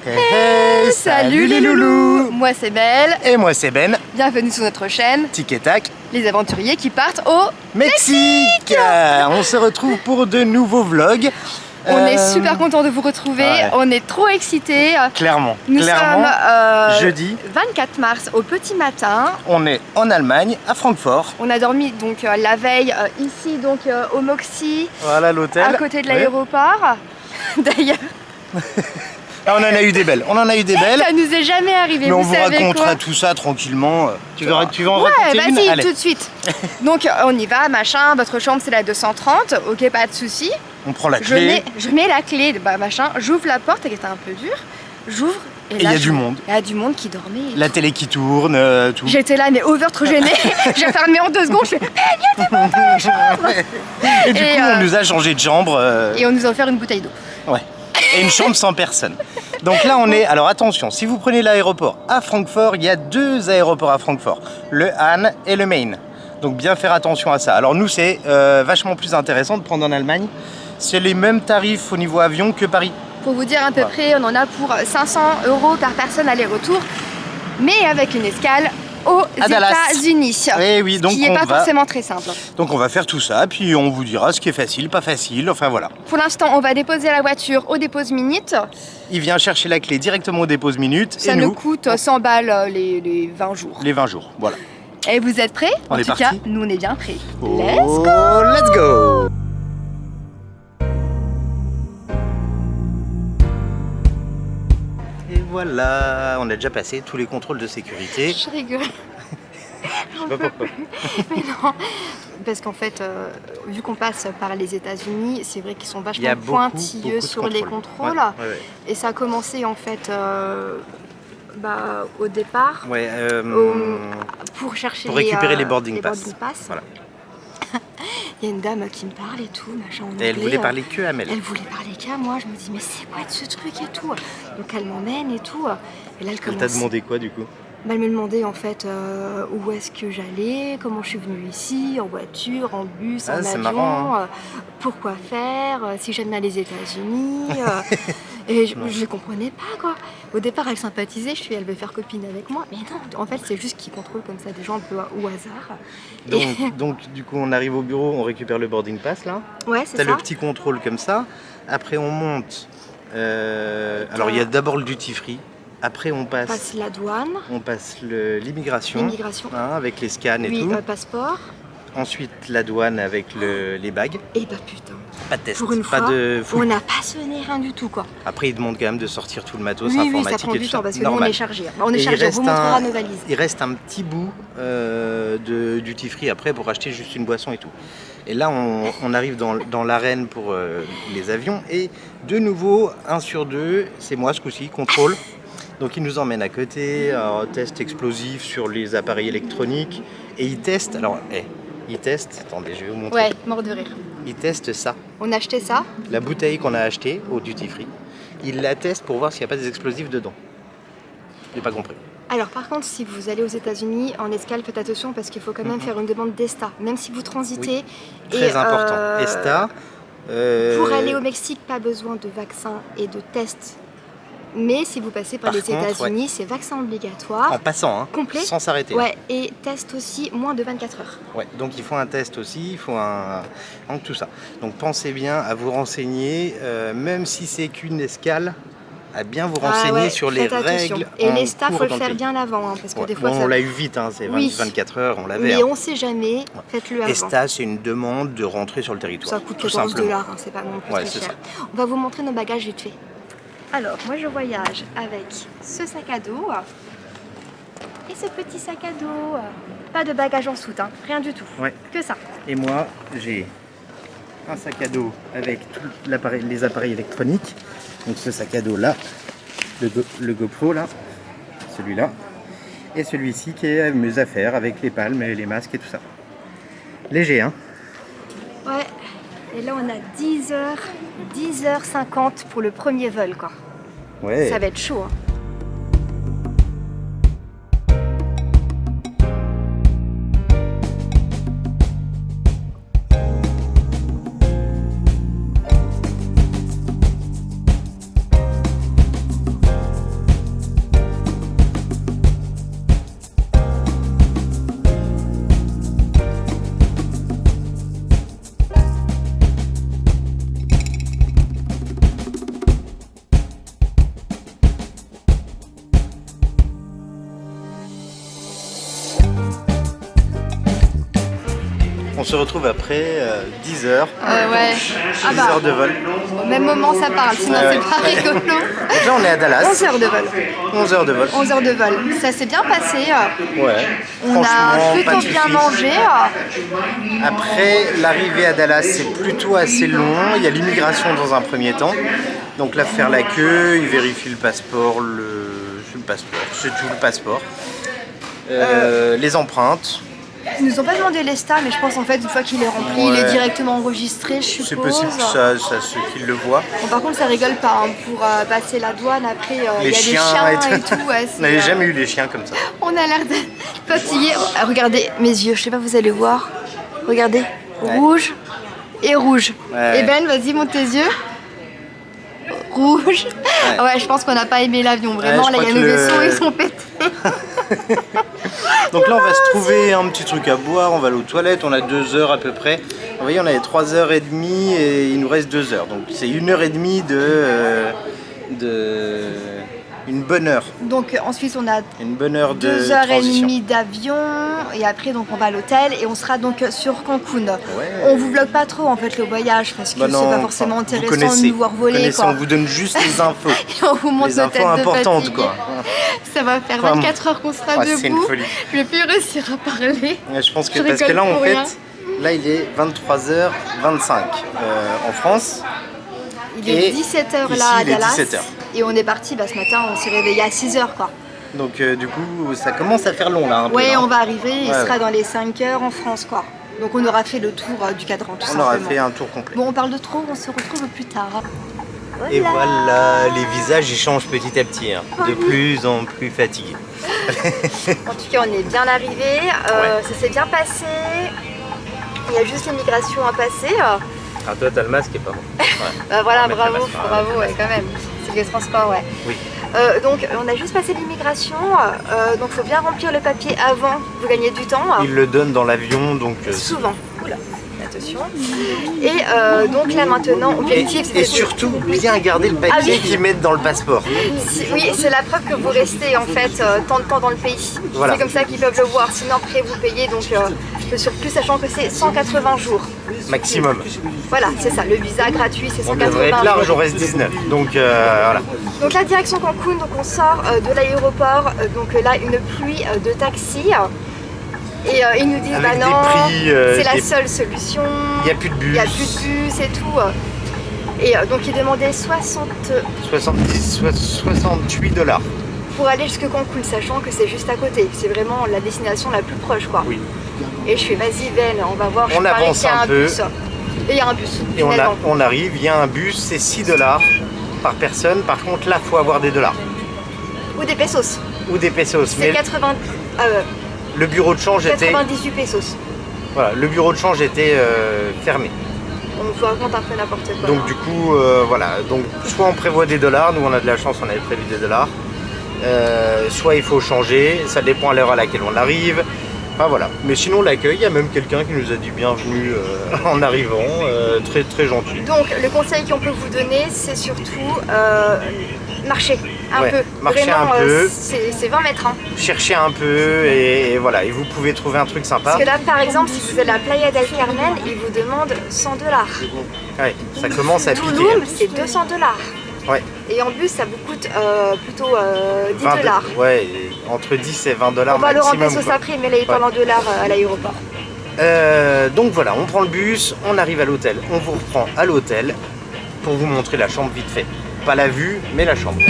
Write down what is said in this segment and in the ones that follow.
Hey, salut les loulous. Moi c'est Belle. Et moi c'est Ben. Bienvenue sur notre chaîne Tic et tac. Les aventuriers qui partent au Mexique. On se retrouve pour de nouveaux vlogs. On est super content de vous retrouver, ouais. On est trop excités. Clairement, Nous sommes jeudi 24 mars au petit matin. On est en Allemagne, à Francfort. On a dormi donc la veille ici donc au Moxie, Voilà l'hôtel. à côté de l'aéroport. D'ailleurs, on en a eu des belles, ça nous est jamais arrivé. Mais on vous savez racontera quoi tout ça tranquillement. Tu veux en Ouais, raconter une? vas-y, Allez. tout de suite. Donc on y va, machin, votre chambre c'est la 230, ok, pas de souci. On prend la clé. Je mets la clé, bah machin, j'ouvre la porte, elle était un peu dure, j'ouvre et il y a du monde. Il y a du monde qui dormait. La télé qui tourne, tout. J'étais là, mais over trop gênée. J'ai fermé en 2 secondes, je fais il y a du monde dans la chambre. Et du coup, on nous a changé de chambre. Et on nous a offert une bouteille d'eau. Ouais. Et une chambre sans personne. Donc là, on est. Alors attention, si vous prenez l'aéroport à Francfort, il y a 2 aéroports à Francfort, le Hahn et le Main. Donc bien faire attention à ça. Alors nous, c'est vachement plus intéressant de prendre en Allemagne. C'est les mêmes tarifs au niveau avion que Paris. Pour vous dire à peu près, on en a pour 500 € par personne aller-retour, mais avec une escale aux États-Unis. Eh oui, donc ce qui n'est pas forcément très simple. Donc on va faire tout ça, puis on vous dira ce qui est facile, pas facile, enfin voilà. Pour l'instant, on va déposer la voiture au dépose minute. Il vient chercher la clé directement au dépose minute. Ça nous coûte 100 balles les 20 jours. Les 20 jours, voilà. Et vous êtes prêts? On est parti. En tout cas, nous on est bien prêts. Oh, Let's go! Let's go! Et voilà, on a déjà passé tous les contrôles de sécurité. Je rigole. Je sais pas pourquoi. Mais non, parce qu'en fait, vu qu'on passe par les États-Unis, c'est vrai qu'ils sont vachement pointilleux sur les contrôles. Ouais. Et ça a commencé en fait au départ pour chercher pour récupérer les boarding pass. Voilà. Il y a une dame qui me parle et tout, machin en anglais. Et elle voulait parler que à Mel. Elle voulait parler qu'à moi. Je me dis mais c'est quoi de ce truc et tout. Donc elle m'emmène et tout. Et là elle t'a demandé quoi du coup? Elle me demandait en fait où est-ce que j'allais, comment je suis venue ici, en voiture, en bus, en avion, marrant, hein. Pourquoi faire, si j'aime bien les États-Unis. Et je ne comprenais pas quoi. Au départ, elle sympathisait, elle veut faire copine avec moi. Mais non, en fait, c'est juste qu'ils contrôlent comme ça des gens un peu au hasard. Donc du coup, on arrive au bureau, on récupère le boarding pass là. Ouais, c'est ça. T'as le petit contrôle comme ça. Après, on monte. Alors, il y a d'abord le duty free. Après, on passe la douane. On passe l'immigration. Hein, avec les scans et tout. Oui, passeport. Ensuite, la douane avec les bagues. Et bah putain. Pas de test. Pour une pas fois, de on n'a pas sonné rien du tout quoi. Après, ils demandent quand même de sortir tout le matos informatique. Oui, ça prend du temps parce que nous, on est chargés. On vous un montrera nos valises. Il reste un petit bout de duty free après pour acheter juste une boisson et tout. Et là, on arrive dans l'arène pour les avions. Et de nouveau, 1 sur 2, c'est moi ce coup-ci, contrôle. Donc il nous emmène à côté, test explosif sur les appareils électroniques. Et il teste, attendez, je vais vous montrer. Ouais, mort de rire. Il teste ça. On a acheté ça. La bouteille qu'on a achetée au duty free, il la teste pour voir s'il n'y a pas des explosifs dedans. J'ai pas compris. Alors par contre, si vous allez aux États-Unis en escale, faites attention parce qu'il faut quand même faire une demande d'ESTA, même si vous transitez. Oui. Très important. ESTA. Pour aller au Mexique, pas besoin de vaccin et de test. Mais si vous passez par les États-Unis, c'est vaccin obligatoire. En passant, hein, complet. Sans s'arrêter. Ouais, et test aussi moins de 24 heures. Ouais, donc il faut un test aussi, il faut donc tout ça. Donc pensez bien à vous renseigner, même si c'est qu'une escale, à bien vous renseigner sur les règles. Et les staffs, il faut le faire bien avant, hein, parce que des fois on l'a eu vite, hein, c'est 24 heures, on l'avait. Mais on sait jamais, faites-le avant. ESTA, c'est une demande de rentrer sur le territoire. Ça coûte 14 $, hein, c'est pas non plus très cher. Ça. On va vous montrer nos bagages vite fait. Alors, moi je voyage avec ce sac à dos et ce petit sac à dos. Pas de bagages en soute, hein, rien du tout, que ça. Et moi, j'ai un sac à dos avec tous les appareils électroniques. Donc ce sac à dos là, le GoPro là, celui-là, et celui-ci qui est mes affaires avec les palmes et les masques et tout ça. Léger, hein? Ouais. Et là, on a 10h50 pour le premier vol, quoi. Ouais. Ça va être chaud, hein. on se retrouve après 10 heures. Ouais. 10 heures de vol. Au même moment ça parle, sinon c'est pas rigolo. Donc là on est à Dallas. 11 heures de vol. 11 heures de vol. 11 heures de vol. Ça s'est bien passé. Ouais. On a Franchement, plutôt pas de bien soucis. mangé. Après, l'arrivée à Dallas, c'est plutôt assez long. Il y a l'immigration dans un premier temps. Donc là, faire la queue, ils vérifient le passeport, c'est tout le passeport. Les empreintes. Ils nous ont pas demandé les stats, mais je pense en fait une fois qu'il est rempli, il est directement enregistré, je suppose. C'est possible que ça ceux qui le voient. Bon, par contre, ça rigole pas. Hein. Pour passer la douane, après, il y a des chiens et tout. Ouais, on n'avait jamais eu des chiens comme ça. On a l'air de fatigué. Regardez mes yeux, je sais pas, vous allez voir. Regardez, rouge et rouge. Ouais. Et Ben, vas-y, monte tes yeux. Rouge. Ouais, je pense qu'on n'a pas aimé l'avion. Vraiment, là, il y a nos vaisseaux, ils sont pétés. Donc là, on va se trouver un petit truc à boire, on va aller aux toilettes, on a 2 heures à peu près. Vous voyez, on avait 3h30 et il nous reste 2 heures. Donc c'est 1h30 une bonne heure. Donc ensuite, on a une bonne heure de 2h30 d'avion et après, donc on va à l'hôtel et on sera donc sur Cancun. Ouais. On vous vlog pas trop en fait le voyage parce que c'est pas forcément intéressant de nous voir voler. Quoi. On vous donne juste les infos. Et on vous montre les infos importantes quoi. Ça va faire 24 heures qu'on sera debout. C'est une folie. Je vais plus réussir à parler. Je pense que parce que là en fait, là il est 23h25 en France. Il est 17h là à Dallas. Et on est parti ce matin, on s'est réveillé à 6h quoi. Donc du coup ça commence à faire long là un peu. Ouais, on va arriver, il sera dans les 5 heures en France quoi. Donc on aura fait le tour du cadran tout simplement. On aura fait un tour complet. Bon, on parle de trop, on se retrouve plus tard. Et voilà, les visages ils changent petit à petit, de plus en plus fatigués. En tout cas, on est bien arrivé, ça s'est bien passé. Il y a juste l'immigration à passer. Ah, toi, t'as le masque et pas bon. Ouais. Voilà, bravo, ouais, quand même. C'est le transport, ouais. Oui. Donc, on a juste passé l'immigration. Donc, il faut bien remplir le papier avant. Vous gagnez du temps. Ils le donnent dans l'avion, donc. Souvent. Oula. Attention. Et donc là maintenant, objectif et surtout bien garder le papier qu'ils mettent dans le passeport. Oui, c'est la preuve que vous restez en fait tant de temps dans le pays. Voilà. C'est comme ça qu'ils peuvent le voir. Sinon après vous payez donc le surplus, sachant que c'est 180 jours. Maximum. Voilà, c'est ça. Le visa gratuit, c'est 180 jours. On devrait être large, on reste 19. Donc voilà. Donc la direction Cancun, donc on sort de l'aéroport. Donc là une pluie de taxis. Et ils nous disent bah non, c'est la seule solution. Il n'y a plus de bus. Il n'y a plus de bus et tout. Et donc ils demandaient 68 $. Pour aller jusqu'à Cancun, sachant que c'est juste à côté. C'est vraiment la destination la plus proche quoi. Oui. Et je fais vas-y Ben, on va voir. On avance un peu. Bus. Et il y a un bus. Et on arrive, il y a un bus, c'est 6 $ par personne. Par contre là, il faut avoir des dollars. Ou des pesos. Ou des pesos. C'est 80. Le bureau de change 98 pesos. Voilà, le bureau de change était fermé. On vous raconte un peu n'importe quoi. Donc du coup, voilà. Donc soit on prévoit des dollars, nous on a de la chance, on avait prévu des dollars. Soit il faut changer, ça dépend à l'heure à laquelle on arrive. Enfin voilà. Mais sinon l'accueil, il y a même quelqu'un qui nous a dit bienvenue en arrivant, très très gentil. Donc le conseil qu'on peut vous donner, c'est surtout marcher un peu. Marcher un peu. C'est 20 mètres. Hein. Chercher un peu et voilà. Et vous pouvez trouver un truc sympa. Parce que là, par exemple, si vous êtes à la Playa del Carmen, ils vous demandent 100 $. Ouais, ça commence à piquer. Tulum, c'est 200 $. Ouais. Et en bus, ça vous coûte plutôt 10 $. Ouais, entre 10 et 20 $ maximum. On va le remplir sauce après, mais là, il parle en dollars à l'aéroport. Donc voilà, on prend le bus, on arrive à l'hôtel, on vous reprend à l'hôtel pour vous montrer la chambre vite fait. Pas la vue, mais la chambre.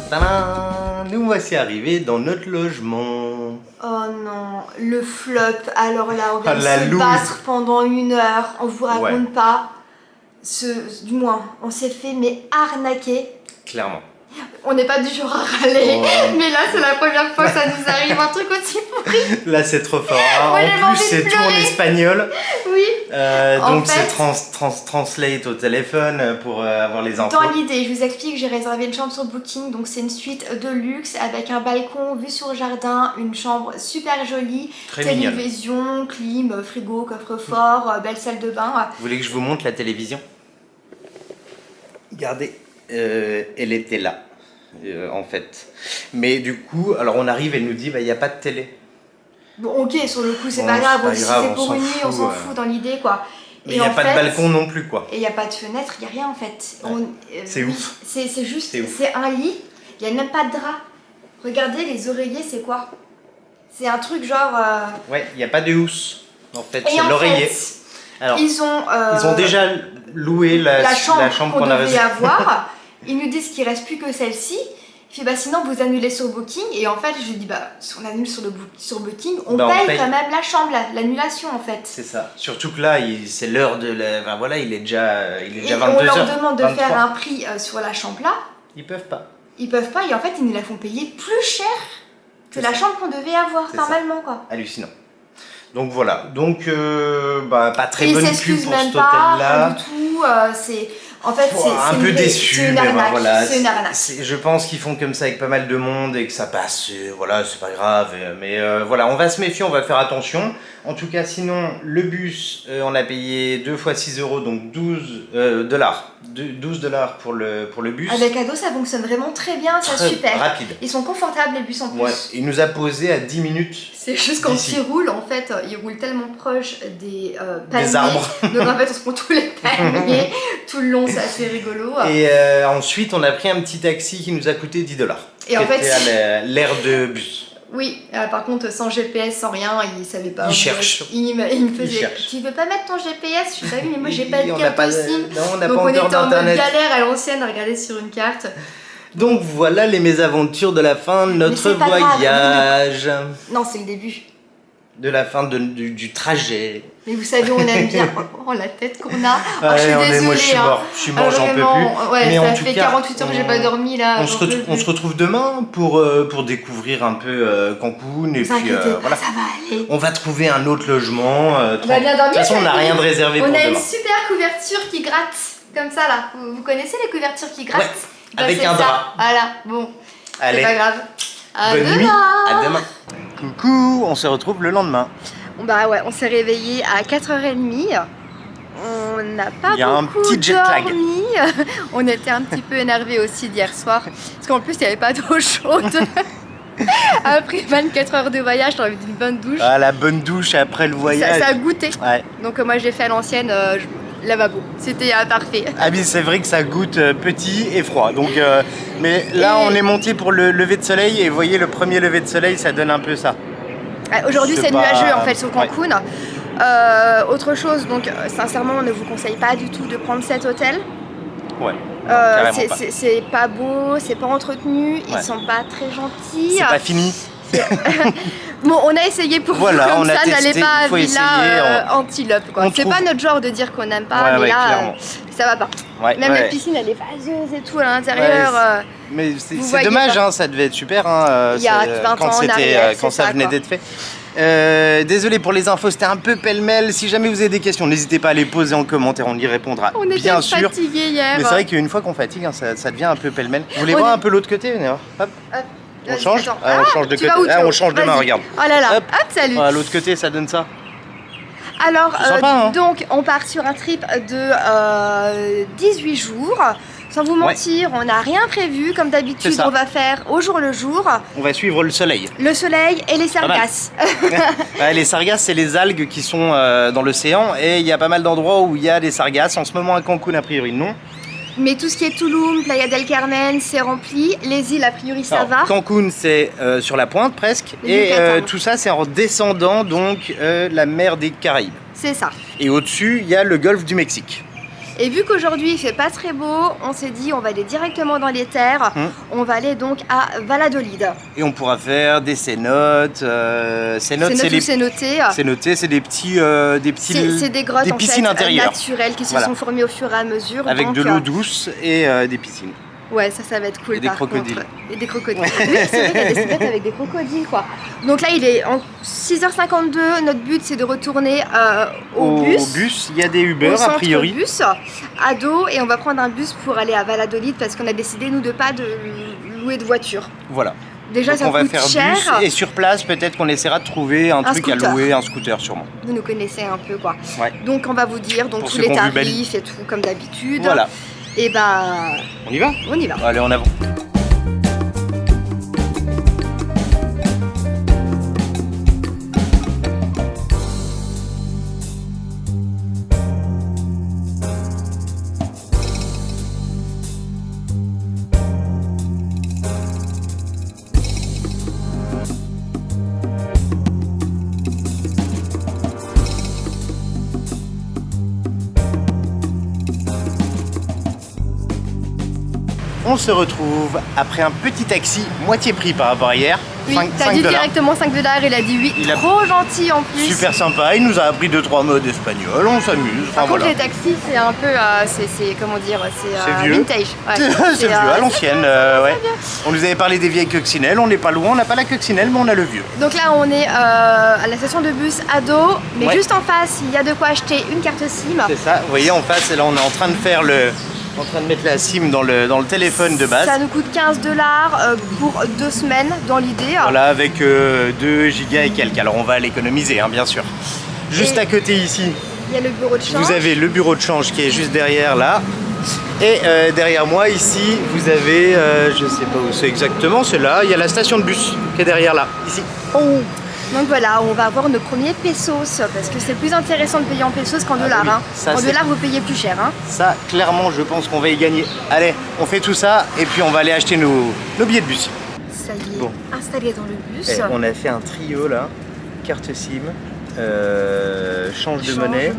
Tadam! Nous voici arrivés dans notre logement. Oh non, le flop. Alors là, on vient de se battre pendant 1 heure. On vous raconte pas. Du moins, on s'est fait mais arnaquer. Clairement. on n'est pas du genre à râler, mais là c'est la première fois que ça nous arrive un truc aussi pourri. Là c'est trop fort. En plus c'est tout en espagnol. Oui. Donc c'est translate au téléphone pour avoir les infos. Dans l'idée, je vous explique, j'ai réservé une chambre sur Booking, donc c'est une suite de luxe avec un balcon, vue sur le jardin, une chambre super jolie, très télévision, clim, frigo, coffre-fort, belle salle de bain. Vous voulez que je vous montre la télévision? Regardez, elle était là, en fait. Mais du coup, alors on arrive, elle nous dit, il n'y a pas de télé. Bon, ok, sur le coup, c'est pas grave. Si c'est pour une nuit, on s'en fout dans l'idée, quoi. Mais il n'y a pas de balcon non plus, quoi. Et il n'y a pas de fenêtre, il n'y a rien, en fait. C'est ouf. C'est juste, c'est un lit, il n'y a même pas de drap. Regardez, les oreillers, c'est quoi? C'est un truc genre... Ouais, il n'y a pas de housse, en fait, c'est l'oreiller. Alors, ils ont déjà loué la chambre qu'on devait avoir. Ils nous disent qu'il ne reste plus que celle-ci. Puis sinon vous annulez sur Booking. Et en fait je dis si on annule sur Booking, on paye quand même la chambre, l'annulation en fait. C'est ça. Surtout que là c'est l'heure de voilà, il est déjà 22h. On leur demande de faire un prix sur la chambre là. Ils peuvent pas. Ils peuvent pas et en fait ils nous la font payer plus cher que la chambre qu'on devait avoir normalement quoi. Hallucinant. Donc voilà, donc pas très bonne pub pour cet hôtel là. Du tout, c'est en fait un peu déçu, c'est une arnaque. Voilà, c'est une arnaque. Je pense qu'ils font comme ça avec pas mal de monde et que ça passe, voilà, c'est pas grave. Mais voilà, on va se méfier, on va faire attention. En tout cas, sinon, le bus, on a payé 2 fois 6 €, donc 12 dollars. 12 $ pour le bus. Avec Ado, ça fonctionne vraiment très bien, c'est super. Rapide. Ils sont confortables, les bus en plus. Ouais, il nous a posé à 10 minutes. C'est juste quand ils roulent, en fait, ils roulent tellement proche des palmiers. Des arbres. Donc en fait, on se prend tous les palmiers tout le long, c'est assez rigolo. Et ensuite, on a pris un petit taxi qui nous a coûté 10 $. Et en fait, à l'aire de bus. Oui, par contre, sans GPS, sans rien, il savait pas. Il cherche. Il me faisait. Tu veux pas mettre ton GPS? Je suis pas vu, mais moi j'ai pas de carte aussi. Non, on n'a pas encore d'internet. Donc on était en mode galère à l'ancienne à regarder sur une carte. Donc voilà les mésaventures de la fin de notre voyage. Non, c'est le début. De la fin du trajet. Mais vous savez, on aime bien la tête qu'on a. Ouais, je suis désolée. Moi, je suis mort, j'en peux plus. Ouais, mais ça fait 48 heures que j'ai pas dormi là. On se retrouve demain pour découvrir un peu Cancun. Et puis voilà. Ça va aller. On va trouver un autre logement. On va bien dormir. De toute façon, on n'a rien de réservé pour demain. On a une super couverture qui gratte, comme ça là. Vous connaissez les couvertures qui grattent? Ouais, avec un drap. Voilà, bon. Allez. C'est pas grave. Bonne nuit. À demain. Coucou, on se retrouve le lendemain. Bah ouais, on s'est réveillé à 4h30. On n'a pas beaucoup dormi. On était un petit peu énervés aussi d'hier soir. Parce qu'en plus, il n'y avait pas d'eau chaude. Après 24 heures de voyage, j'ai envie d'une bonne douche. Ah, la bonne douche après le voyage. Ça a goûté. Ouais. Donc moi, j'ai fait à l'ancienne lavabo. C'était parfait. Ah oui, c'est vrai que ça goûte petit et froid. Donc, mais là, on est monté pour le lever de soleil. Et vous voyez, le premier lever de soleil, ça donne un peu ça. Aujourd'hui c'est nuageux en fait sur Cancun. Autre chose, donc sincèrement on ne vous conseille pas du tout de prendre cet hôtel. Ouais. C'est pas beau, c'est pas entretenu, ils sont pas très gentils. C'est pas fini. Bon, on a essayé pour vous comme ça, n'allez pas à Villa Antilope quoi. C'est pas notre genre de dire qu'on n'aime pas, mais là ça va pas. Même la piscine elle est vaseuse et tout à l'intérieur. Mais c'est dommage, hein, ça devait être super il y a 20 ans en arrière, quand ça venait d'être fait. Désolé pour les infos, c'était un peu pêle-mêle. Si jamais vous avez des questions, n'hésitez pas à les poser en commentaire, on y répondra bien sûr. On était fatigués hier. Mais c'est vrai qu'une fois qu'on fatigue, hein, ça devient un peu pêle-mêle. Vous voulez voir un peu l'autre côté? Hop. On change? On change de côté. On change de main, regarde. Oh là là, hop, salut. L'autre côté, ça donne ça. Alors, sympa, hein. donc, on part sur un trip de 18 jours. Sans vous mentir, on n'a rien prévu. Comme d'habitude, on va faire au jour le jour. On va suivre le soleil. Le soleil et les sargasses. Les sargasses, c'est les algues qui sont dans l'océan. Et il y a pas mal d'endroits où il y a des sargasses. En ce moment, à Cancun, a priori, non. Mais tout ce qui est Tulum, Playa del Carmen, c'est rempli. Les îles, a priori, ça va. Cancun, c'est sur la pointe presque. Et tout ça, c'est en descendant donc la mer des Caraïbes. C'est ça. Et au-dessus, il y a le golfe du Mexique. Et vu qu'aujourd'hui il fait pas très beau, on s'est dit on va aller directement dans les terres. On va aller donc à Valladolid. Et on pourra faire des cénotes. C'est noté. C'est des petits, c'est des grottes des piscines intérieures naturelles qui se sont formées au fur et à mesure. Avec de l'eau douce et des piscines. Ouais, ça va être cool. Et des crocodiles. Et des crocodiles. Oui, c'est vrai qu'il y a des spots avec des crocodiles, quoi. Donc là, il est en 6h52. Notre but, c'est de retourner au bus. Il y a des Uber, a priori. Bus, à dos, et on va prendre un bus pour aller à Valladolid parce qu'on a décidé, nous, de pas louer de voiture. Voilà. Déjà, donc ça on va coûte faire cher. Bus, et sur place, peut-être qu'on essaiera de trouver un truc scooter. à louer, un scooter sûrement. Vous nous connaissez un peu, quoi. Ouais. Donc, on va vous dire donc, tous les tarifs et tout, comme d'habitude. Voilà. Et bah... On y va? On y va. Allez, en avant. On se retrouve après un petit taxi, moitié prix par rapport à hier. Oui, t'as dit directement 5 $, il a dit oui, trop gentil en plus. Super sympa, il nous a appris 2-3 mots d'espagnol, on s'amuse. Par contre les taxis c'est un peu, c'est comment dire, c'est vieux. Vintage. Ouais. C'est vieux, à l'ancienne, ouais. On nous avait parlé des vieilles coccinelles, on n'est pas loin, on n'a pas la coccinelle mais on a le vieux. Donc là on est à la station de bus Ado, mais juste en face il y a de quoi acheter une carte SIM. C'est ça, vous voyez en face, et là on est en train de faire en train de mettre la SIM dans le téléphone de base. Ça nous coûte 15 $ pour 2 semaines dans l'idée. Voilà, avec 2 gigas et quelques. Alors on va l'économiser, hein, bien sûr. Juste à côté ici, il y a le bureau de change. Vous avez le bureau de change qui est juste derrière là. Et derrière moi ici, vous avez, je sais pas où c'est exactement, c'est là, il y a la station de bus qui est derrière là, ici. Oh. Donc voilà, on va avoir nos premiers pesos, parce que c'est plus intéressant de payer en pesos qu'en dollars. Oui. Hein. Ça, en dollars, vous payez plus cher. Hein. Ça, clairement, je pense qu'on va y gagner. Allez, on fait tout ça et puis on va aller acheter nos billets de bus. Ça y est, installé dans le bus. Et on a fait un trio là, carte SIM, change de monnaie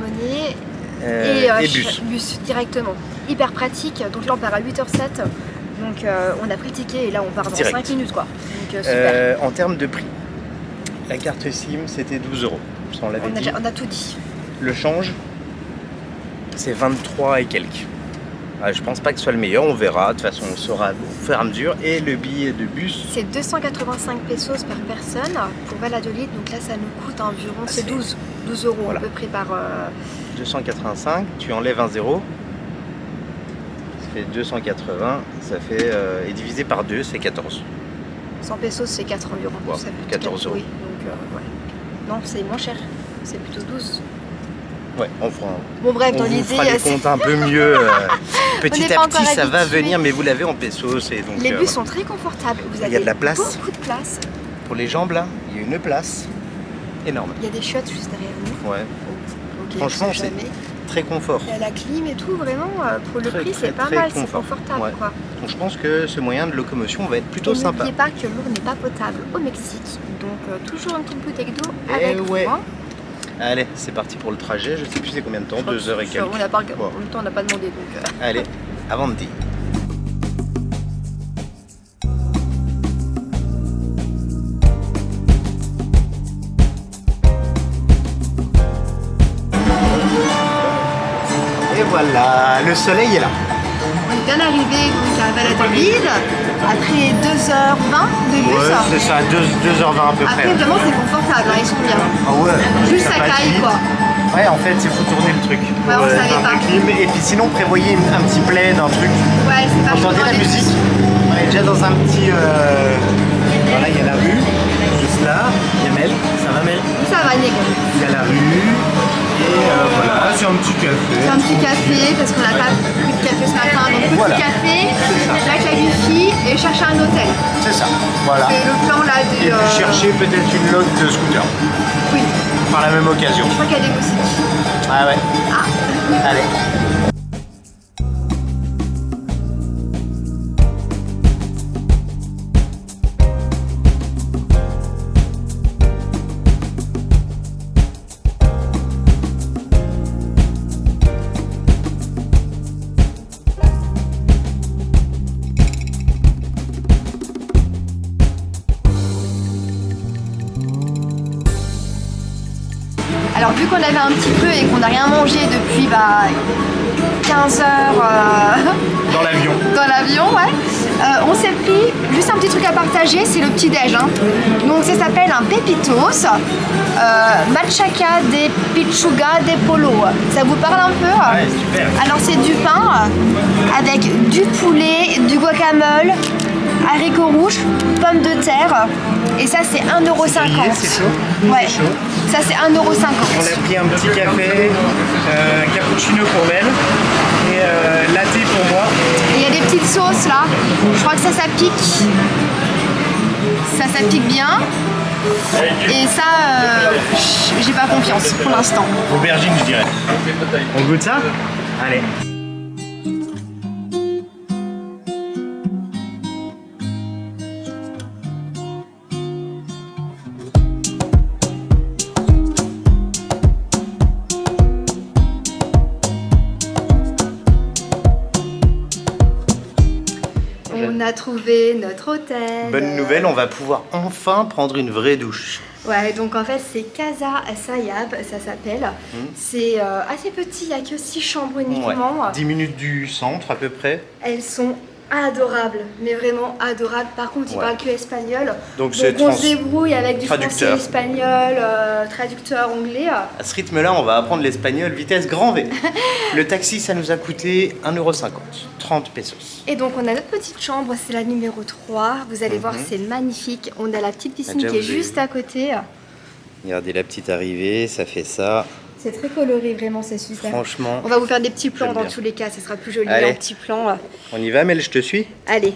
et bus directement. Hyper pratique, donc là on part à 8h07. Donc on a pris le ticket et là on part dans 5 minutes quoi. Donc, super. En termes de prix, la carte SIM c'était 12 €, ça on l'avait dit. On a tout dit. Le change, c'est 23 et quelques. Je pense pas que ce soit le meilleur, on verra, de toute façon on saura au fur et à mesure. Et le billet de bus, c'est 285 pesos par personne pour Valladolid, donc là ça nous coûte environ, c'est 12 € voilà. À peu près par... 285, tu enlèves un 0, ça fait 280, ça fait, et divisé par 2, c'est 14. 100 pesos c'est 4 €. Wow, ça fait 14 €. Oui, donc ouais. Non, c'est moins cher, c'est plutôt 12. Ouais, on fera bon bref, dans l'idée, on fera les comptes un peu mieux. Petit à petit, ça va venir, mais vous l'avez en pesos. Et donc, les bus sont très confortables. Vous avez il y a de la place. Beaucoup de place. Pour les jambes là, il y a une place énorme. Il y a des chiottes juste derrière nous. Ouais. Okay, franchement, c'est très confort. Il y a la clim et tout, vraiment, pour le prix, c'est pas mal, c'est confortable. Ouais. Quoi. Donc, je pense que ce moyen de locomotion va être plutôt sympa. N'oubliez pas que l'eau n'est pas potable au Mexique, donc toujours une toute bouteille d'eau avec vous. Hein. Allez, c'est parti pour le trajet. Je sais plus c'est combien de temps, 2 heures et quelques. On n'a pas, en même temps, on n'a pas demandé donc. Allez, avant de dire. Et voilà, le soleil est là. On est bien arrivé donc à Valladolid après 2h20 de bus. Ouais, c'est ça, 2h20 à peu près. Après, vraiment, c'est confortable, hein, ils sont bien. Ah ouais. Juste ça caille quoi. Ouais, en fait, il faut tourner le truc. Ouais, on savait pas. Et puis sinon, prévoyez un petit plaid, un truc. Ouais, c'est pas entendez la musique. On est déjà dans un petit... Voilà, il y a la rue, juste là. Il y a Mel. Ça va, Mel? Ça va, Nick. Il y a la rue. Et voilà, c'est un petit café. C'est un petit café, parce qu'on n'a pas pris de café ce matin. Donc, petit café, avec la wifi et chercher un hôtel. C'est ça, voilà. C'est le plan là Et puis chercher peut-être une lotte de scooter. Oui. Par la même occasion. Je crois qu'il y a des boutiques. Ah ouais. Ah. Allez. Alors vu qu'on avait un petit peu et qu'on n'a rien mangé depuis 15 heures dans l'avion. Ouais. pris, juste un petit truc à partager, c'est le petit déj. Hein. Donc ça s'appelle un Pepitos Machaca de Pechuga de Polo. Ça vous parle un peu? Ouais, super. Alors c'est du pain avec du poulet, du guacamole, haricots rouges, pommes de terre. Et ça c'est 1,50 €. C'est chaud. Ouais. C'est chaud. Ça c'est 1,50 €. On a pris un petit café, cappuccino pour Mel et latte pour moi. Il y a des petites sauces là. Je crois que ça pique. Ça pique bien. Et ça, j'ai pas confiance pour l'instant. Aubergine, je dirais. On goûte ça? Allez. On a trouvé notre hôtel. Bonne nouvelle, on va pouvoir enfin prendre une vraie douche. Ouais, donc en fait c'est Casa Sayab, ça s'appelle. C'est assez petit, il n'y a que 6 chambres uniquement. Ouais. 10 minutes du centre à peu près. Elles sont adorables, mais vraiment adorables. Par contre, ils parlent que espagnol. Donc on se débrouille avec du traducteur. français, espagnol, traducteur anglais. À ce rythme-là, on va apprendre l'espagnol vitesse grand V. Le taxi, ça nous a coûté 1,50 €, 30 pesos. Et donc on a notre petite chambre, c'est la numéro 3. Vous allez voir, c'est magnifique. On a la petite piscine qui est juste à côté. Regardez la petite arrivée, ça fait ça. C'est très coloré, vraiment, c'est super. Franchement, on va vous faire des petits plans j'aime dans bien. tous les cas, ça sera plus joli Allez. en petits plans. On y va, Mel, je te suis. Allez.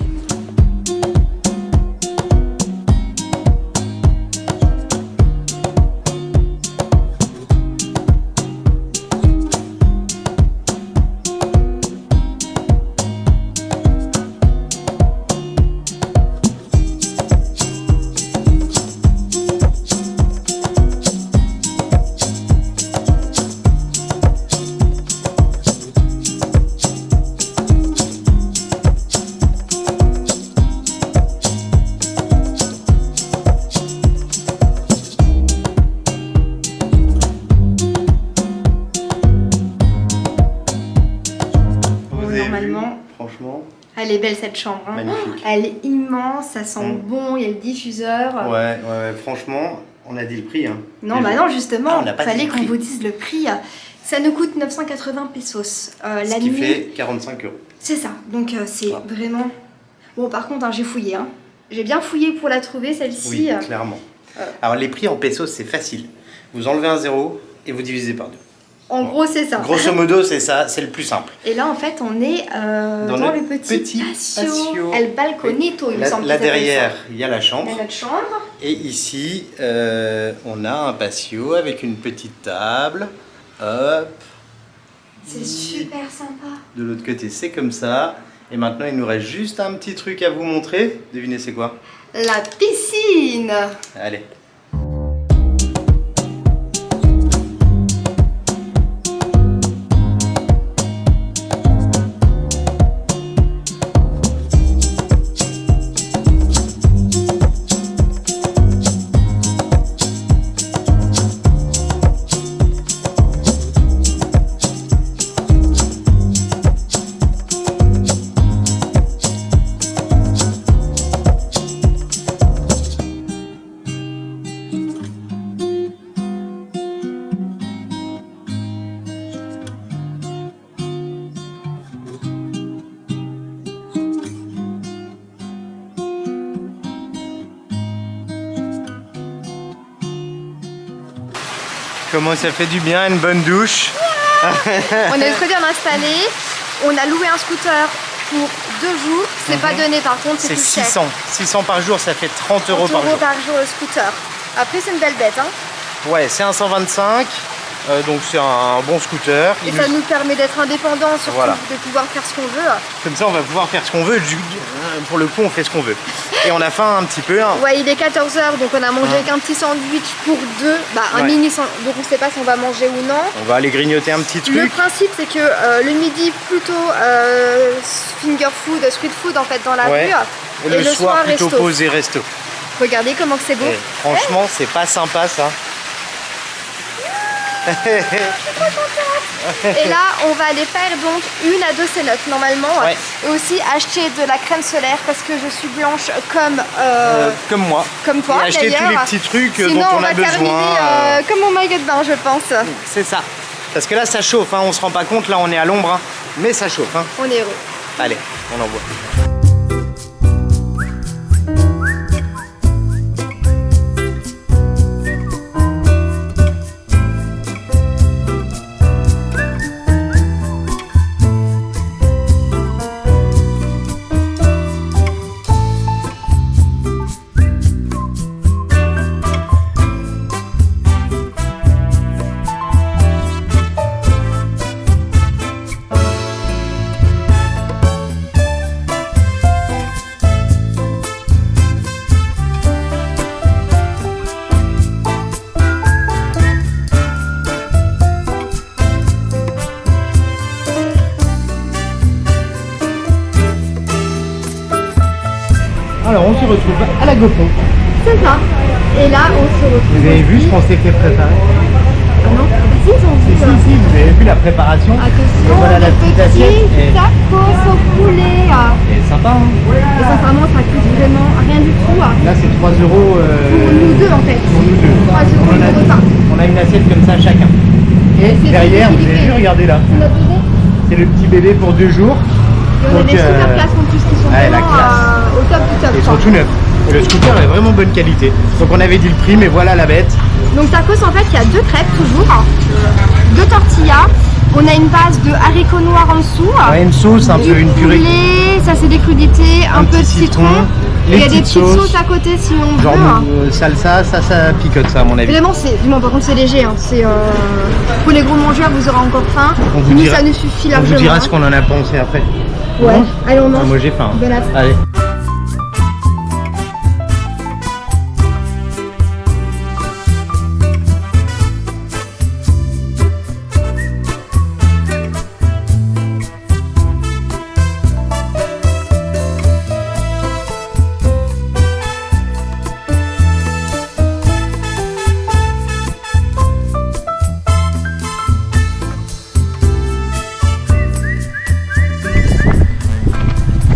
Normalement, franchement, elle est belle cette chambre. Hein. magnifique. Elle est immense, ça sent bon, il y a le diffuseur. Ouais, franchement, on a dit le prix. Hein. Non, bah non, justement, on n'a pas fallait dit le qu'on prix. vous dise le prix. Ça nous coûte 980 pesos la Ce qui nuit. fait 45 €. C'est ça, donc c'est vraiment... Bon, par contre, hein, j'ai fouillé. Hein. J'ai bien fouillé pour la trouver, celle-ci. Oui, clairement. Alors, les prix en pesos, c'est facile. Vous enlevez un 0 et vous divisez par 2. En gros, c'est ça. Grosso modo, c'est ça, c'est le plus simple. Et là, en fait, on est dans le petit patio. El balconito, il me semble. Là derrière, il y a la chambre. Il y a notre chambre. Et ici, on a un patio avec une petite table. Hop. C'est super sympa. De l'autre côté, c'est comme ça. Et maintenant, il nous reste juste un petit truc à vous montrer. Devinez, c'est quoi? La piscine. Allez. Comment ça fait du bien, une bonne douche. On est très bien installé. On a loué un scooter pour 2 jours. C'est pas donné par contre, c'est C'est plus cher. 600. 600 par jour, ça fait 30 € 30 par jour. par jour le scooter. Après, c'est une belle bête. Hein. Ouais, c'est un 125. Donc c'est un bon scooter. Et ça nous permet d'être indépendants, surtout Voilà. de pouvoir faire ce qu'on veut. Comme ça, on va pouvoir faire ce qu'on veut. Pour le coup, on fait ce qu'on veut. Et on a faim un petit peu. Hein. Ouais, il est 14 h, donc on a mangé qu'un petit sandwich pour 2. Bah, un Ouais. mini sandwich, donc on sait pas si on va manger ou non. On va aller grignoter un petit Le truc. principe, c'est que le midi, plutôt finger food, street food en fait, dans la Ouais. rue. Et le soir, plutôt resto. posé resto. Regardez comment que c'est beau. Et franchement, c'est pas sympa ça. Je suis trop contente. Et là, on va aller faire donc 1 à 2 cénotes normalement. Ouais. Et aussi acheter de la crème solaire parce que je suis blanche comme moi. comme toi. Et acheter tous les petits trucs Sinon, dont on a va besoin. terminer comme mon maillot de bain, je pense. C'est ça. Parce que là, ça chauffe, hein. On se rend pas compte, là on est à l'ombre, hein. Mais ça chauffe. Hein. On est heureux. Allez, on envoie. Alors on se retrouve à la GoPro. C'est ça. Et là, on se retrouve. Vous avez vu ce qu'on s'est fait préparer? Ah non, si, ils ont vu. Si, vous avez vu la préparation. Attention, Et voilà la petite assiette. Et tacos au poulet. sympa, hein. Et sincèrement, ça coûte vraiment rien du tout. Là c'est 3 €. Pour nous deux en fait. Pour nous deux. 3 € On le repas. a une assiette comme ça chacun. Et C'est derrière, vous avez équilibré. vu, regardez là. C'est notre bébé. C'est le petit bébé pour 2 jours. Et on a Donc, des super places en plus qui sont ouais, la vraiment classe. au top du top. Ils quoi. sont tout neufs. Et le scooter est vraiment bonne qualité. Donc on avait dit le prix, mais voilà la bête. Donc tacos en fait il y a 2 crêpes toujours, 2 tortillas, on a une base de haricots noirs en dessous, Ouais, une sauce, un du peu une purée. poulet, ça c'est des crudités, un peu de petit citron, citron, et les il y a des petites petites sauces. sauces à côté si on Genre veut. salsa, ça picote ça à mon avis. Évidemment c'est, du moins par contre c'est léger, hein. C'est pour les gros mangeurs vous aurez encore faim, On vous nous dira- ça nous suffit On largement. vous dira ce qu'on en a pensé après. Ouais, Bon, allez on mange. moi j'ai faim. Bon appétit. Allez.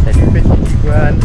Salut petite iguane.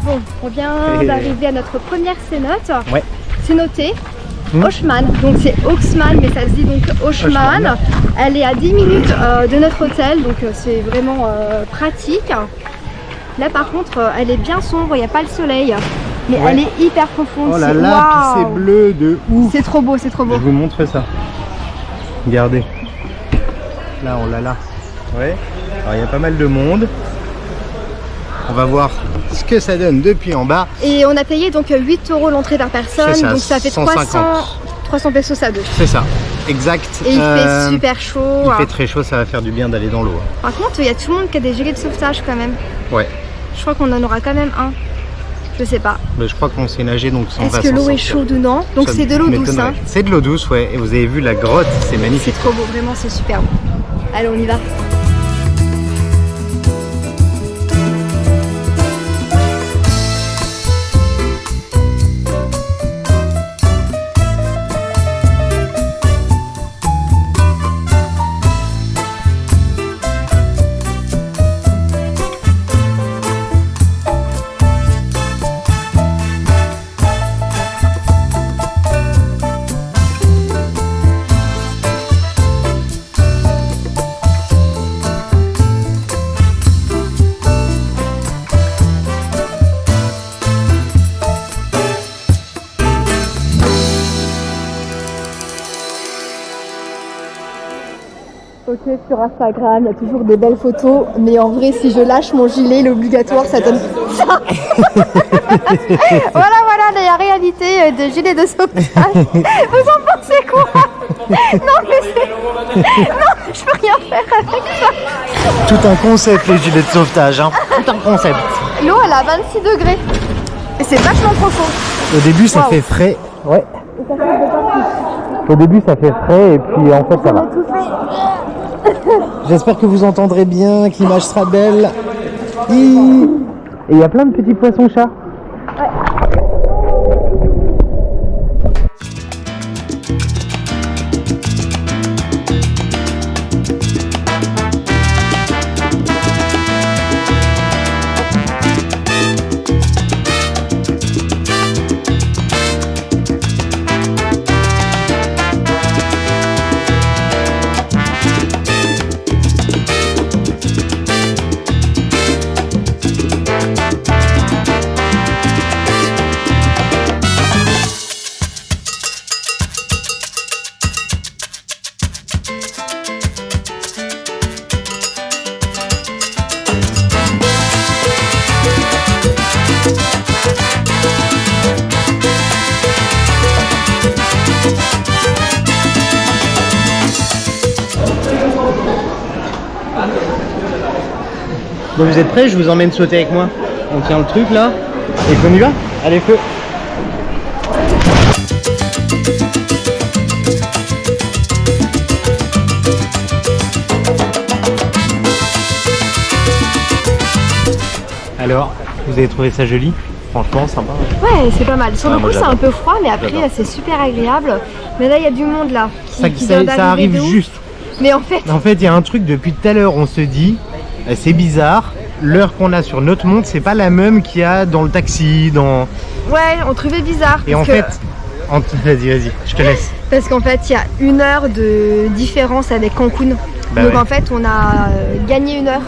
Bon, on vient d'arriver à notre première cénote. Ouais. C'est noté. Mmh. Oshman, donc c'est Oxman mais ça se dit donc Oshman. Oshman. Elle est à 10 minutes de notre hôtel donc c'est vraiment pratique. Là par contre elle est bien sombre, il n'y a pas le soleil mais Ouais. elle est hyper profonde. Oh là c'est- là, puis waouh. c'est bleu de ouf. C'est trop beau, c'est trop Je beau. vous montre ça. Regardez. Là, on l'a là. Ouais. Alors, il y a pas mal de monde. On va voir ce que ça donne depuis en bas. Et on a payé donc 8 € l'entrée par personne, C'est ça, donc ça fait 150. 300 pesos à deux. C'est ça. Exact. Et il fait super chaud. Il fait très chaud, ça va faire du bien d'aller dans l'eau. Par contre, il y a tout le monde qui a des gilets de sauvetage quand même. Ouais. Je crois qu'on en aura quand même un. Je sais pas. Mais je crois qu'on sait nager, donc on Est-ce va que s'en l'eau est sortir. chaude ou non? Donc Ça c'est de l'eau douce. m'étonnerait. Hein. C'est de l'eau douce, ouais. Et vous avez vu la grotte, c'est magnifique. C'est trop beau, vraiment c'est super beau. Allez, on y va. Ok, sur Instagram, il y a toujours des belles photos, mais en vrai, si je lâche mon gilet, l'obligatoire, ça donne ça. Voilà la réalité de gilet de sauvetage. Vous en pensez quoi? Non, mais non, je peux rien faire avec ça. Tout un concept, les gilets de sauvetage, hein. Tout un concept. L'eau, elle a 26 degrés. Et c'est vachement profond. Au début, ça fait frais. Ouais. Au début, ça fait frais et puis en fait, ça va. J'espère que vous entendrez bien, que l'image sera belle. Et il y a plein de petits poissons-chats. Ouais. Bon, vous êtes prêts? Je vous emmène sauter avec moi. On tient le truc là. Et qu'on y va? Allez, feu! Alors, vous avez trouvé ça joli? Franchement, sympa. Ouais, c'est pas mal. Sur le coup, c'est un peu froid, mais après, c'est super agréable. Mais là, il y a du monde là. Ça arrive juste. Mais en fait, il y a un truc depuis tout à l'heure. On se dit, c'est bizarre. L'heure qu'on a sur notre montre, c'est pas la même qu'il y a dans le taxi, dans. Ouais, on trouvait bizarre. Et en fait, vas-y, je te laisse. Parce qu'en fait, il y a 1 heure de différence avec Cancun. Bah donc ouais. en fait, on a gagné 1 heure.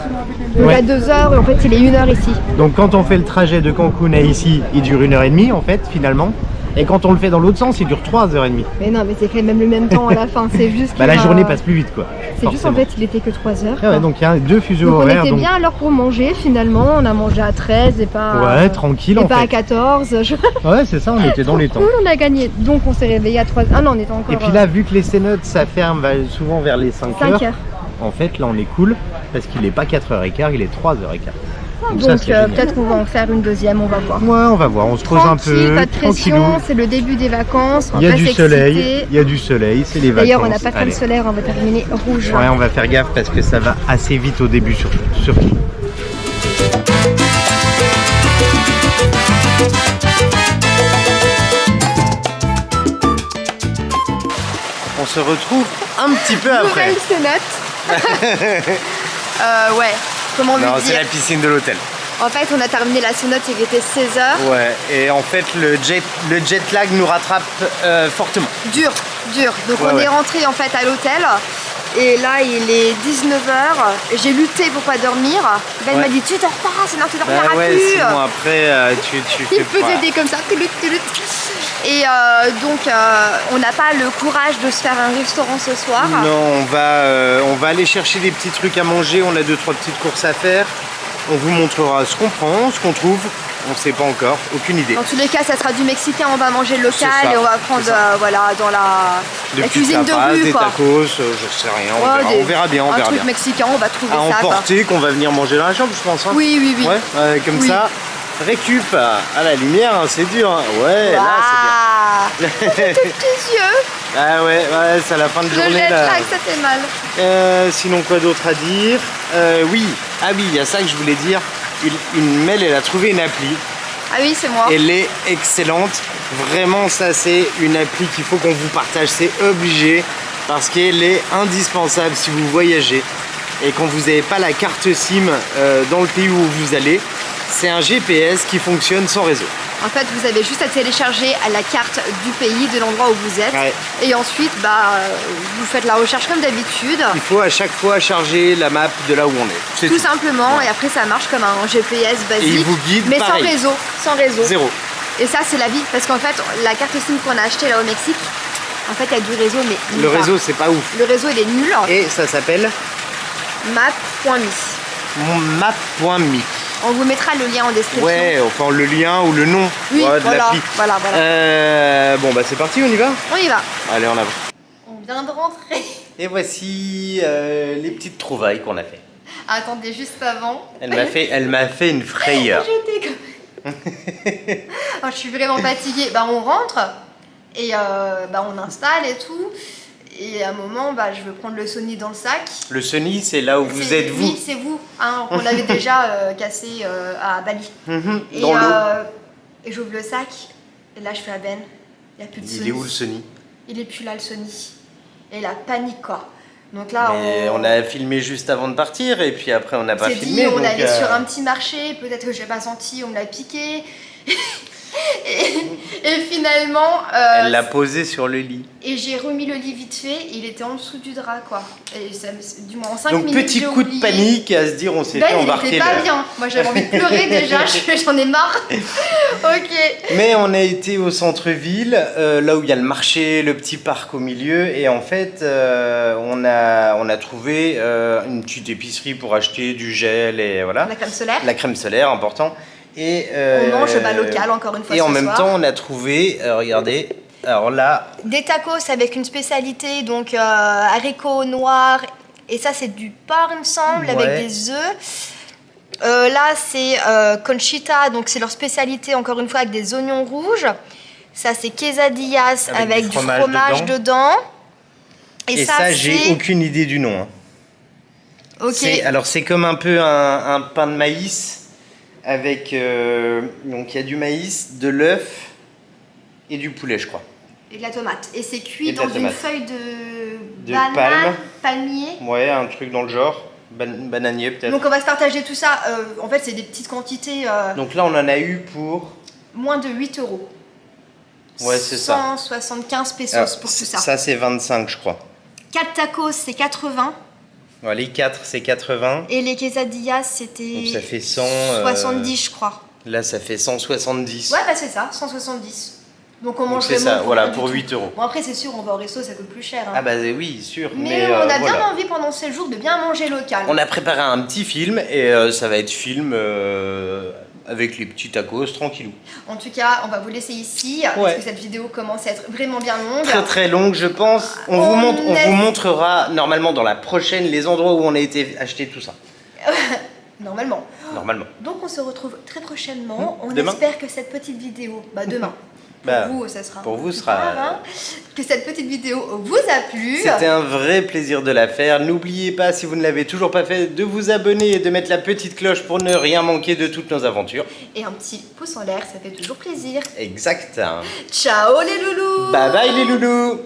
Donc Ouais. à 2 heures, et en fait, il est 1 heure ici. Donc quand on fait le trajet de Cancun à ici, il dure 1h30 en fait, finalement. Et quand on le fait dans l'autre sens, il dure 3h30. Mais non, mais c'est quand même le même temps à la fin. C'est juste Bah, la journée passe plus vite quoi. C'est juste en fait, il était que 3 heures. Ah ouais, donc il y a 2 fuseaux donc on horaires. était Donc... bien à l'heure pour manger finalement. On a mangé à 13 et pas. Ouais, tranquille et en pas fait. à 14. Ouais, c'est ça, on était dans les temps. Cool, on a gagné. Donc on s'est réveillé à 3 heures. Ah non, on était encore. Et puis là, vu que les cénotes ça ferme souvent vers les 5 5 heures, heures. en fait là on est cool parce qu'il est pas 4h15, il est 3h15. Donc ça, c'est génial. peut-être qu'on va en faire une deuxième, on va voir. Ouais, on va voir, on se pose un peu. Pas de pression, tranquillou. c'est le début des vacances. Il y a du soleil, c'est les vacances. D'ailleurs, on n'a pas de crème Allez. solaire, on va terminer rouge. Ouais, on va faire gaffe parce que ça va assez vite au début surtout. On se retrouve un petit peu après. Nouvelle cénote. Ouais, comment Non, le c'est dire la piscine de l'hôtel. En fait, on a terminé la cénote, il était 16h. Ouais, et en fait, le jet lag nous rattrape fortement. Dur. Donc Ouais, on ouais. est rentré en fait à l'hôtel. Et là, il est 19h. J'ai lutté pour pas dormir. Ben, il m'a dit, tu dors pas, sinon tu dormiras Bah ouais, plus. sinon après, tu Il fais faisait des comme ça. Et donc, on n'a pas le courage de se faire un restaurant ce soir. Non, on va aller chercher des petits trucs à manger. On a 2-3 petites courses à faire. On vous montrera ce qu'on prend, ce qu'on trouve. On sait pas encore, aucune idée. Dans tous les cas, ça sera du mexicain. On va manger local C'est ça, et on va prendre voilà, dans la cuisine de rue. Des Quoi. tacos, je sais rien. Ouais, On verra bien. Un truc mexicain, on va trouver À ça. emporter qu'on va venir manger dans la chambre, je pense. Hein. Oui. Ouais, comme Oui. ça. Récup à la lumière, hein, c'est dur. Hein. Ouais, là c'est bien. Tes petits yeux. Ah ouais, c'est à la fin de Le journée jet là. lag, ça fait mal. Sinon quoi d'autre à dire? Oui, il y a ça que je voulais dire. Mel, elle a trouvé une appli. Ah oui, c'est moi. Elle est excellente. Vraiment, ça c'est une appli qu'il faut qu'on vous partage. C'est obligé parce qu'elle est indispensable si vous voyagez et quand vous n'avez pas la carte SIM dans le pays où vous allez. C'est un GPS qui fonctionne sans réseau. En fait, vous avez juste à télécharger la carte du pays, de l'endroit où vous êtes. Ouais. Et ensuite, vous faites la recherche comme d'habitude. Il faut à chaque fois charger la map de là où on est. C'est Tout simplement. Et après, ça marche comme un GPS basique. Et il vous guide mais pareil. sans réseau. Zéro. Et ça, c'est la vie. Parce qu'en fait, la carte SIM qu'on a achetée là au Mexique, En fait, il y a du réseau, mais Le réseau, c'est pas ouf. Le réseau, il est nul. Et ça s'appelle map.me. map.me. On vous mettra le lien en description. Ouais, enfin le lien ou le nom oui, de l'appli. Voilà. Bon, bah c'est parti, on y va? On y va. Allez, en avant. On vient de rentrer. Et voici les petites trouvailles qu'on a fait. Attendez, juste avant. Elle m'a fait une frayeur. J'étais comme... Oh, je suis vraiment fatiguée. Bah, on rentre et on installe et tout. Et à un moment, je veux prendre le Sony dans le sac. Le Sony, c'est là où vous êtes vous. Oui, c'est vous. Hein, on l'avait déjà cassé à Bali. Dans l'eau. Et j'ouvre le sac. Et là, je fais à Ben, il n'y a plus de Sony. Il est où le Sony? Il est plus là, le Sony. Et la panique, quoi. Donc là, on a filmé juste avant de partir et puis après on n'a pas filmé. On allait sur un petit marché, peut-être que j'ai pas senti, on me l'a piqué. et finalement... elle l'a posé sur le lit. Et j'ai remis le lit vite fait, il était en dessous du drap, quoi. Et ça, du moins en 5 minutes, donc petit coup de panique à se dire on s'est fait embarquer. Il était pas bien. Moi j'avais envie de pleurer déjà, j'en ai marre. Ok. Mais on a été au centre-ville, là où il y a le marché, le petit parc au milieu. Et en fait, on a trouvé une petite épicerie pour acheter du gel et voilà. La crème solaire. La crème solaire, important. Et, on mange bas local encore une fois. Et en même temps, on a trouvé, regardez, alors là... des tacos avec une spécialité, donc haricots noirs. Et ça, c'est du porc, il me semble, avec des œufs. Là, c'est Conchita, donc c'est leur spécialité, encore une fois, avec des oignons rouges. Ça, c'est quesadillas avec du fromage dedans. Et ça, j'ai aucune idée du nom. Hein. Ok. Alors, c'est comme un peu un pain de maïs. Avec, donc il y a du maïs, de l'œuf et du poulet, je crois. Et de la tomate. Et c'est cuit dans une feuille de banane, palme. Palmier. Ouais, un truc dans le genre. Bananier peut-être. Donc on va se partager tout ça. En fait, c'est des petites quantités. Donc là, on en a eu pour... moins de 8 €. Ouais, c'est ça. 175 pesos pour tout ça. Ça, c'est 25, je crois. 4 tacos, c'est 80. Ouais, les 4, c'est 80. Et les quesadillas, c'était... Donc ça fait 70, je crois. Là, ça fait 170. Ouais, c'est ça, 170. Donc on mange c'est ça, voilà, pour 8 €. Bon, après, c'est sûr, on va au resto, ça coûte plus cher. Hein. Ah bah oui, sûr. Mais on a bien envie pendant ces jours de bien manger local. On a préparé un petit film et ça va être film avec les petits tacos, tranquillou. En tout cas, on va vous laisser ici, parce que cette vidéo commence à être vraiment bien longue. Très très longue, je pense. On vous montrera normalement dans la prochaine les endroits où on a été acheter tout ça. Normalement. Donc on se retrouve très prochainement. On espère que cette petite vidéo, demain. Pour vous, ça sera. Pour vous, sera. Hein, que cette petite vidéo vous a plu. C'était un vrai plaisir de la faire. N'oubliez pas, si vous ne l'avez toujours pas fait, de vous abonner et de mettre la petite cloche pour ne rien manquer de toutes nos aventures. Et un petit pouce en l'air, ça fait toujours plaisir. Exact. Ciao les loulous. Bye bye les loulous.